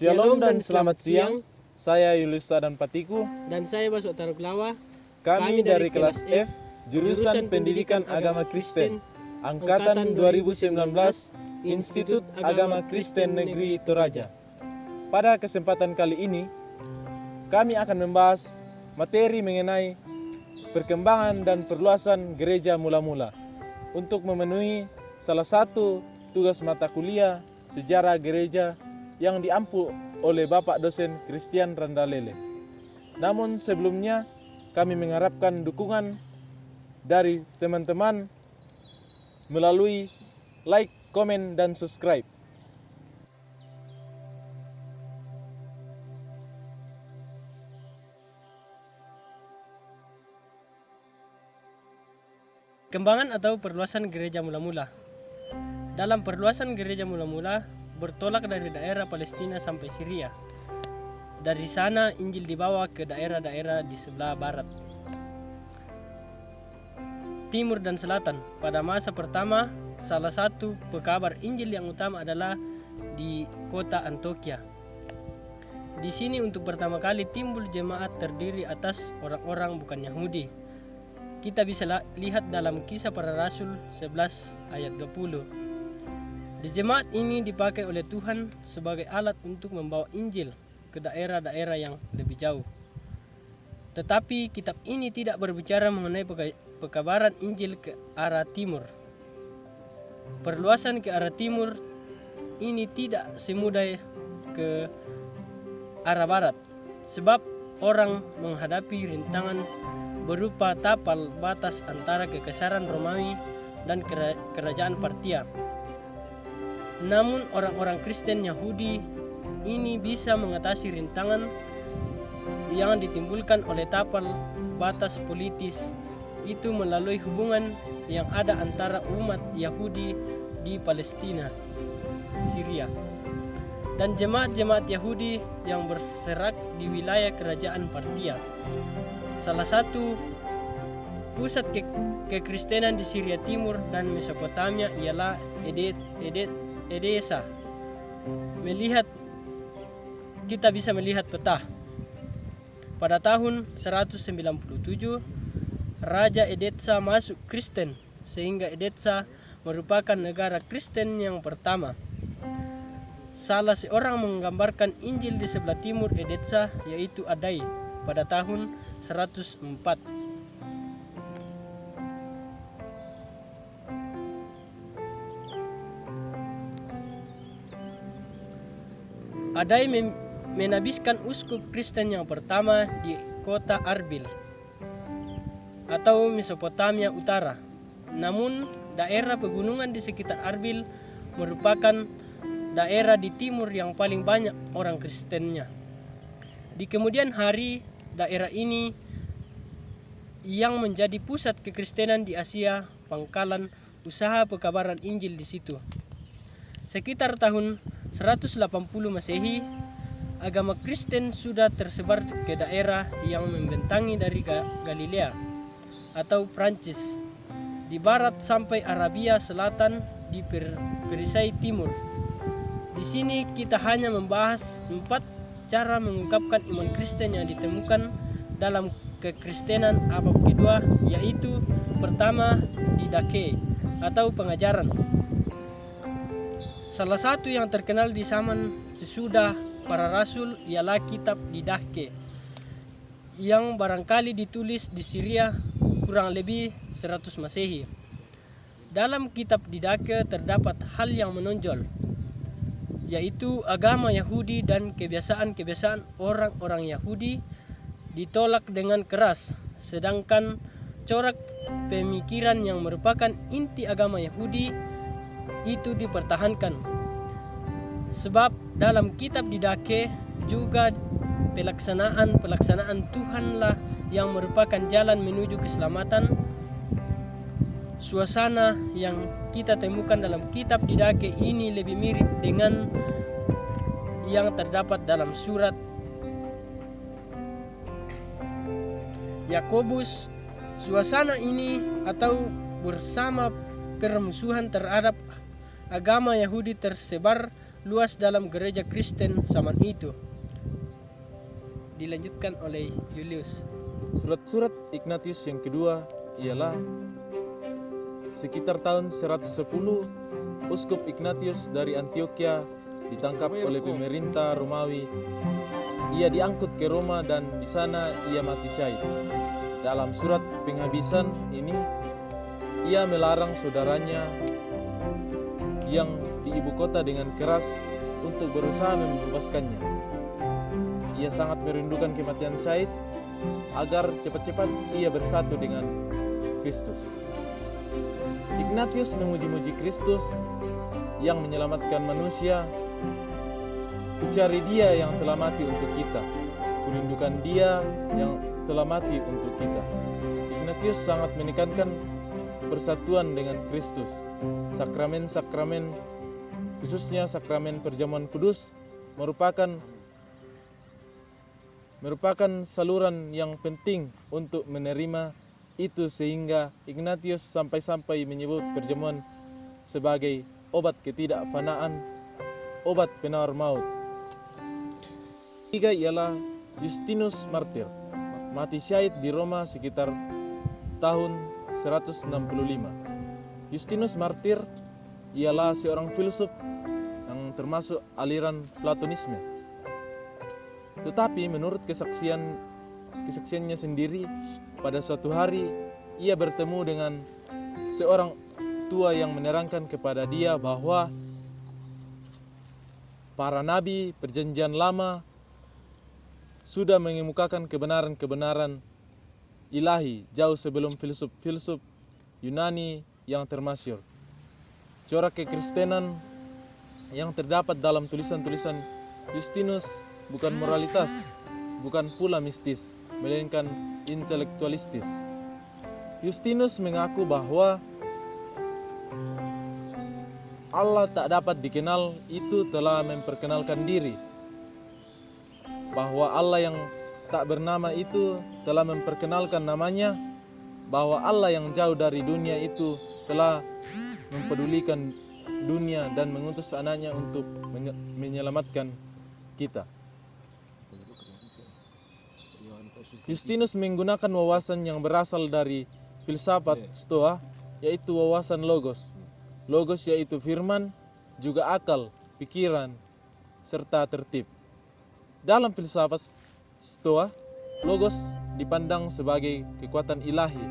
Shalom dan selamat siang. Saya Yulisa dan Patiku. Dan saya Basok Taruklawa. Kami dari kelas F, jurusan Pendidikan Agama Kristen, Angkatan 2019, Institut Agama Kristen Negeri Toraja. Pada kesempatan kali ini, kami akan membahas materi mengenai perkembangan dan perluasan gereja mula-mula untuk memenuhi salah satu tugas mata kuliah sejarah gereja yang diampu oleh Bapak dosen Christian Randalele. Namun sebelumnya kami mengharapkan dukungan dari teman-teman melalui like, komen, dan subscribe. Kembangan atau perluasan gereja mula-mula. Dalam perluasan gereja mula-mula, bertolak dari daerah Palestina sampai Syria. Dari sana Injil dibawa ke daerah-daerah di sebelah barat, timur dan selatan. Pada masa pertama, salah satu pekabar Injil yang utama adalah di kota Antioquia. Di sini untuk pertama kali timbul jemaat terdiri atas orang-orang bukan Yahudi. Kita bisa lihat dalam Kisah Para Rasul 11 ayat 20. Di jemaat ini dipakai oleh Tuhan sebagai alat untuk membawa Injil ke daerah-daerah yang lebih jauh. Tetapi kitab ini tidak berbicara mengenai pekabaran Injil ke arah timur. Perluasan ke arah timur ini tidak semudah ke arah barat, sebab orang menghadapi rintangan berupa tapal batas antara kekaisaran Romawi dan kerajaan Partia. Namun orang-orang Kristen Yahudi ini bisa mengatasi rintangan yang ditimbulkan oleh tapal batas politis itu melalui hubungan yang ada antara umat Yahudi di Palestina, Syria, dan jemaat-jemaat Yahudi yang berserak di wilayah kerajaan Partia. Salah satu pusat kekristenan di Syria Timur dan Mesopotamia ialah Edessa. Kita bisa melihat peta. Pada tahun 197, Raja Edessa masuk Kristen, sehingga Edessa merupakan negara Kristen yang pertama. Salah seorang menggambarkan Injil di sebelah timur Edessa, yaitu Adai, pada tahun 104. Adai menabiskan uskup Kristen yang pertama di kota Arbil atau Mesopotamia Utara. Namun daerah pegunungan di sekitar Arbil merupakan daerah di timur yang paling banyak orang Kristennya. Di kemudian hari, daerah ini yang menjadi pusat kekristenan di Asia, pangkalan usaha pekabaran Injil di situ. Sekitar tahun 180 Masehi, agama Kristen sudah tersebar ke daerah yang membentangi dari Galilea atau Prancis di barat sampai Arabia Selatan di Perisai Timur. Di sini kita hanya membahas 4 cara mengungkapkan iman Kristen yang ditemukan dalam kekristenan abad kedua, yaitu pertama, didache atau pengajaran. Salah satu yang terkenal di zaman sesudah para rasul ialah kitab Didache yang barangkali ditulis di Syria kurang lebih 100 Masehi. Dalam kitab Didache terdapat hal yang menonjol, yaitu agama Yahudi dan kebiasaan-kebiasaan orang-orang Yahudi ditolak dengan keras, sedangkan corak pemikiran yang merupakan inti agama Yahudi itu dipertahankan. Sebab dalam kitab Didache juga pelaksanaan Tuhanlah yang merupakan jalan menuju keselamatan. Suasana yang kita temukan dalam kitab Didache ini lebih mirip dengan yang terdapat dalam surat Yakobus. Suasana ini atau bersama permusuhan terhadap agama Yahudi tersebar luas dalam gereja Kristen zaman itu. Dilanjutkan oleh Julius. Surat-surat Ignatius yang kedua ialah sekitar tahun 110 Uskup Ignatius dari Antioquia ditangkap oleh pemerintah Romawi. Ia diangkut ke Roma dan di sana ia mati syahid. Dalam surat penghabisan ini, ia melarang saudaranya yang di ibu kota dengan keras untuk berusaha membebaskannya. Ia sangat merindukan kematian syahid agar cepat-cepat ia bersatu dengan Kristus. Ignatius memuji-muji Kristus yang menyelamatkan manusia. Kucari Dia yang telah mati untuk kita. Kurindukan Dia yang telah mati untuk kita. Ignatius sangat menekankan persatuan dengan Kristus. Sakramen-sakramen, khususnya sakramen perjamuan kudus, merupakan saluran yang penting untuk menerima itu, sehingga Ignatius sampai-sampai menyebut perjamuan sebagai obat ketidakfanaan, obat penawar maut. Ketiga ialah Justinus Martir, mati syahid di Roma sekitar tahun 165. Justinus Martir ialah seorang filsuf yang termasuk aliran Platonisme. Tetapi menurut kesaksiannya sendiri, pada suatu hari ia bertemu dengan seorang tua yang menerangkan kepada dia bahwa para nabi perjanjian lama sudah mengemukakan kebenaran-kebenaran ilahi jauh sebelum filsuf-filsuf Yunani yang termasyhur. Corak kekristenan yang terdapat dalam tulisan-tulisan Justinus bukan moralitas, bukan pula mistis, melainkan intelektualistis. Justinus mengaku bahwa Allah tak dapat dikenal itu telah memperkenalkan diri, bahwa Allah yang tak bernama itu telah memperkenalkan namanya, bahwa Allah yang jauh dari dunia itu telah mempedulikan dunia dan mengutus anaknya untuk menyelamatkan kita. Justinus menggunakan wawasan yang berasal dari filsafat Stoa, yaitu wawasan logos. Logos yaitu firman, juga akal, pikiran, serta tertib. Dalam filsafat Stoa, logos dipandang sebagai kekuatan ilahi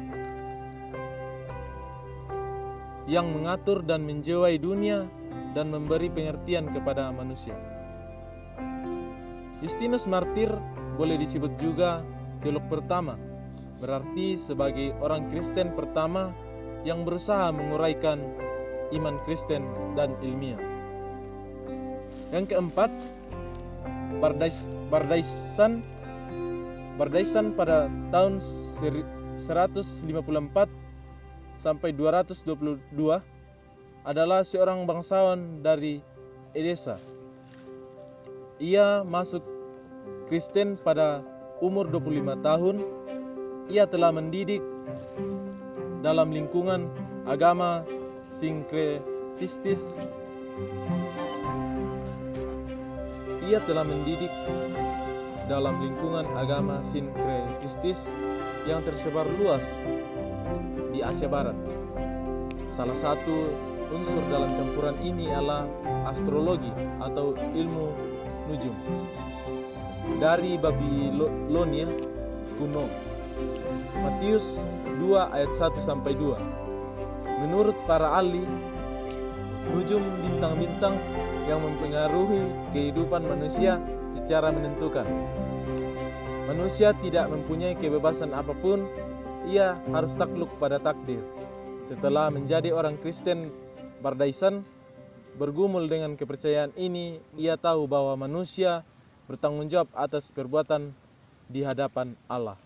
yang mengatur dan menjiwai dunia dan memberi pengertian kepada manusia. Justinus Martir boleh disebut juga teolog pertama, berarti sebagai orang Kristen pertama yang berusaha menguraikan iman Kristen dan ilmiah. Yang keempat, Bardaisan pada tahun 154 sampai 222 adalah seorang bangsawan dari Edessa. Ia masuk Kristen pada umur 25 tahun. Ia telah mendidik dalam lingkungan agama sinkretistis. Yang tersebar luas di Asia Barat. Salah satu unsur dalam campuran ini adalah astrologi atau ilmu nujum dari Babilonia kuno. Matius 2 ayat 1 sampai 2. Menurut para ahli, nujum bintang-bintang yang mempengaruhi kehidupan manusia secara menentukan. Manusia tidak mempunyai kebebasan apapun, ia harus takluk pada takdir. Setelah menjadi orang Kristen, Bardaisan bergumul dengan kepercayaan ini. Ia tahu bahwa manusia bertanggung jawab atas perbuatan di hadapan Allah.